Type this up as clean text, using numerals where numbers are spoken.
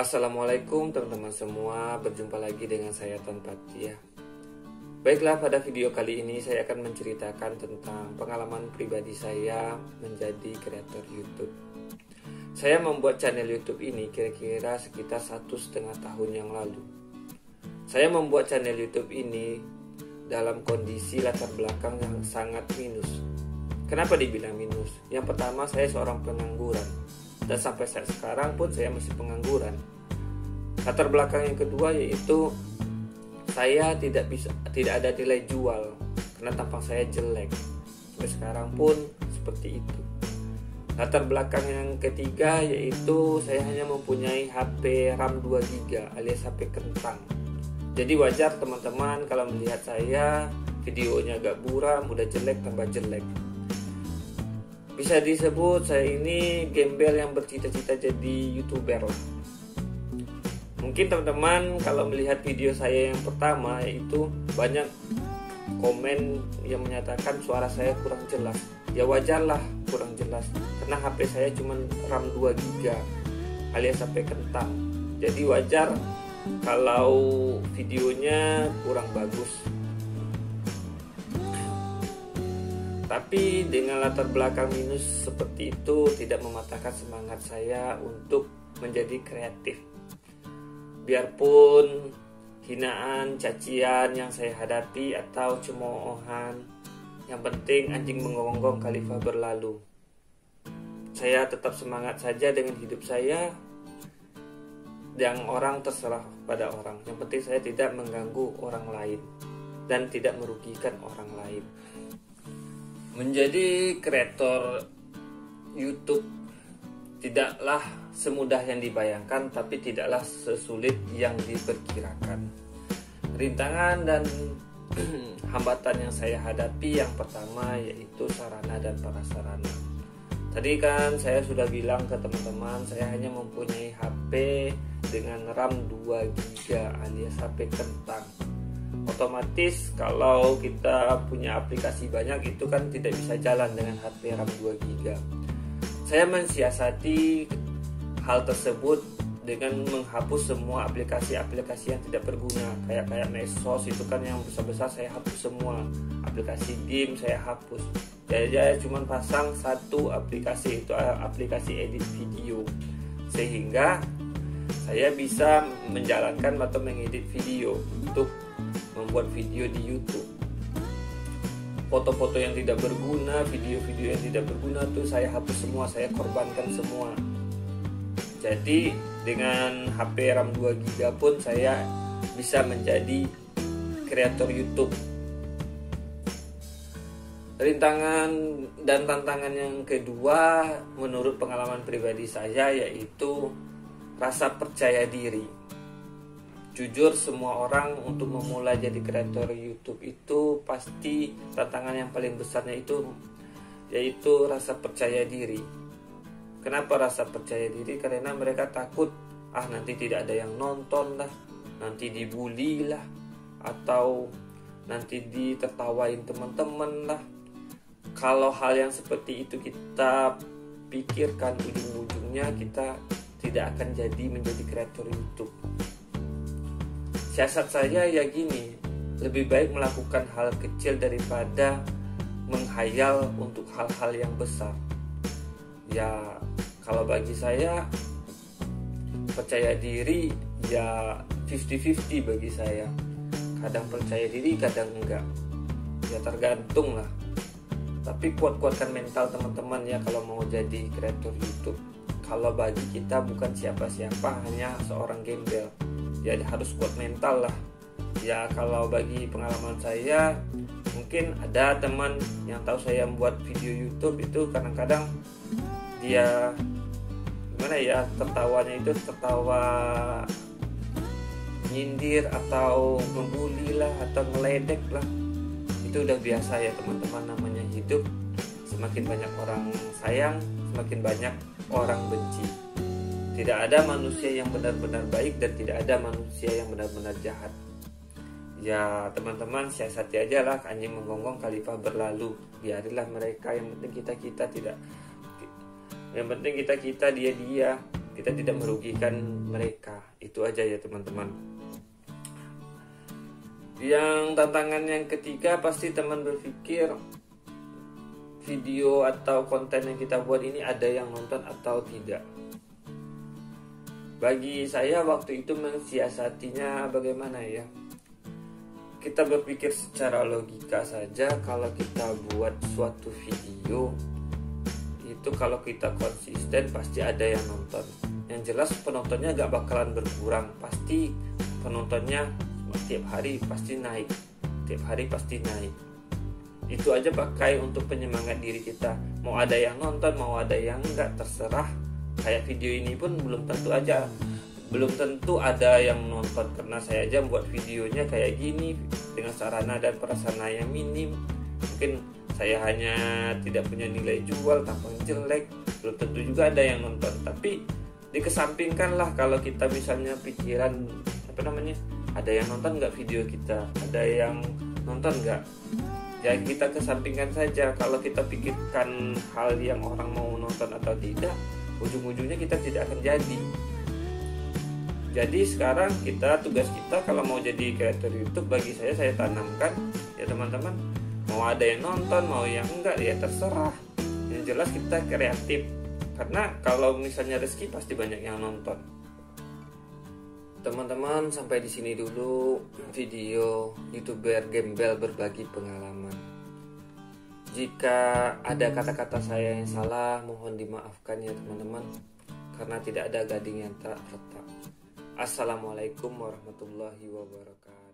Assalamualaikum teman-teman semua, berjumpa lagi dengan saya Tuan Patia. Baiklah, pada video kali ini saya akan menceritakan tentang pengalaman pribadi saya menjadi kreator YouTube. Saya membuat channel YouTube ini kira-kira sekitar 1,5 tahun yang lalu. Saya membuat channel YouTube ini dalam kondisi latar belakang yang sangat minus. Kenapa dibilang minus? Yang pertama, saya seorang pengangguran. Dan sampai saat sekarang pun saya masih pengangguran. Latar belakang yang kedua yaitu saya tidak ada nilai jual karena tampang saya jelek. Sampai sekarang pun seperti itu. Latar belakang yang ketiga yaitu saya hanya mempunyai HP RAM 2GB alias HP kentang. Jadi wajar teman-teman kalau melihat saya videonya agak buram, udah jelek tambah jelek. Bisa disebut saya ini gembel yang bercita-cita jadi YouTuber lah. Mungkin teman-teman kalau melihat video saya yang pertama yaitu banyak komen yang menyatakan suara saya kurang jelas. Ya wajarlah kurang jelas karena HP saya cuma RAM 2GB alias HP kentang. Jadi wajar kalau videonya kurang bagus. Tapi dengan latar belakang minus seperti itu tidak mematahkan semangat saya untuk menjadi kreatif. Biarpun hinaan, cacian yang saya hadapi atau cemoohan, yang penting anjing menggonggong khalifah berlalu. Saya tetap semangat saja dengan hidup saya. Yang orang terserah pada orang. Yang penting saya tidak mengganggu orang lain dan tidak merugikan orang lain. Menjadi kreator YouTube tidaklah semudah yang dibayangkan, tapi tidaklah sesulit yang diperkirakan. Rintangan dan hambatan yang saya hadapi yang pertama yaitu sarana dan prasarana. Tadi kan saya sudah bilang ke teman-teman, saya hanya mempunyai HP dengan RAM 2GB alias HP kentang. Otomatis kalau kita punya aplikasi banyak itu kan tidak bisa jalan dengan HP RAM 2GB. Saya mensiasati hal tersebut dengan menghapus semua aplikasi-aplikasi yang tidak berguna. Kayak medsos itu kan yang besar-besar saya hapus semua. Aplikasi game saya hapus. Jadi saya cuma pasang satu aplikasi, itu aplikasi edit video. Sehingga saya bisa menjalankan atau mengedit video untuk membuat video di YouTube. Foto-foto yang tidak berguna, video-video yang tidak berguna tuh saya hapus semua, saya korbankan semua. Jadi dengan HP RAM 2GB pun saya bisa menjadi kreator YouTube. Rintangan dan tantangan yang kedua menurut pengalaman pribadi saya yaitu rasa percaya diri. Jujur, semua orang untuk memulai jadi kreator YouTube itu pasti tantangan yang paling besarnya itu yaitu rasa percaya diri. Kenapa rasa percaya diri? Karena mereka takut nanti tidak ada yang nonton lah, nanti dibully lah, atau nanti ditertawain teman-teman lah. Kalau hal yang seperti itu kita pikirkan, ujung-ujungnya kita tidak akan menjadi kreator YouTube. Siasat saya ya gini, lebih baik melakukan hal kecil daripada menghayal untuk hal-hal yang besar. Ya kalau bagi saya percaya diri ya 50-50 bagi saya. Kadang percaya diri, kadang enggak. Ya tergantung lah. Tapi kuat-kuatkan mental teman-teman ya kalau mau jadi kreator YouTube. Kalau bagi kita bukan siapa-siapa, hanya seorang gembel. Ya harus kuat mental lah. Ya kalau bagi pengalaman saya, mungkin ada teman yang tahu saya membuat video YouTube itu kadang-kadang dia gimana ya, tertawanya itu tertawa nyindir atau membuli lah atau ngeledek lah. Itu udah biasa ya teman-teman, namanya hidup. Semakin banyak orang sayang, semakin banyak orang benci. Tidak ada manusia yang benar-benar baik dan tidak ada manusia yang benar-benar jahat. Ya teman-teman, siasati aja lah, anjing menggonggong khalifah berlalu. Biarilah mereka, yang penting kita tidak. Yang penting kita dia. kita tidak merugikan mereka. Itu aja ya teman-teman. Yang tantangan yang ketiga, pasti teman berpikir video atau konten yang kita buat ini ada yang nonton atau tidak. Bagi saya waktu itu mensiasatinya bagaimana ya, kita berpikir secara logika saja. Kalau kita buat suatu video itu, kalau kita konsisten pasti ada yang nonton. Yang jelas penontonnya gak bakalan berkurang, pasti penontonnya tiap hari pasti naik, tiap hari pasti naik. Itu aja pakai untuk penyemangat diri kita. Mau ada yang nonton, mau ada yang enggak, terserah. Kayak video ini pun belum tentu ada yang nonton, karena saya aja buat videonya kayak gini dengan sarana dan prasarana yang minim. Mungkin saya hanya tidak punya nilai jual, tampang jelek, belum tentu juga ada yang nonton. Tapi dikesampingkanlah kalau kita misalnya pikiran ada yang nonton nggak video kita, ada yang nonton nggak, ya kita kesampingkan saja. Kalau kita pikirkan hal yang orang mau nonton atau tidak, ujung-ujungnya kita tidak akan jadi. Jadi sekarang tugas kita kalau mau jadi kreator YouTube, bagi saya tanamkan ya teman-teman, mau ada yang nonton mau yang enggak ya terserah. Yang jelas kita kreatif, karena kalau misalnya rezeki pasti banyak yang nonton. Teman-teman, sampai di sini dulu video YouTuber gembel berbagi pengalaman. Jika ada kata-kata saya yang salah, mohon dimaafkan ya teman-teman, karena tidak ada gading yang tak retak. Assalamualaikum warahmatullahi wabarakatuh.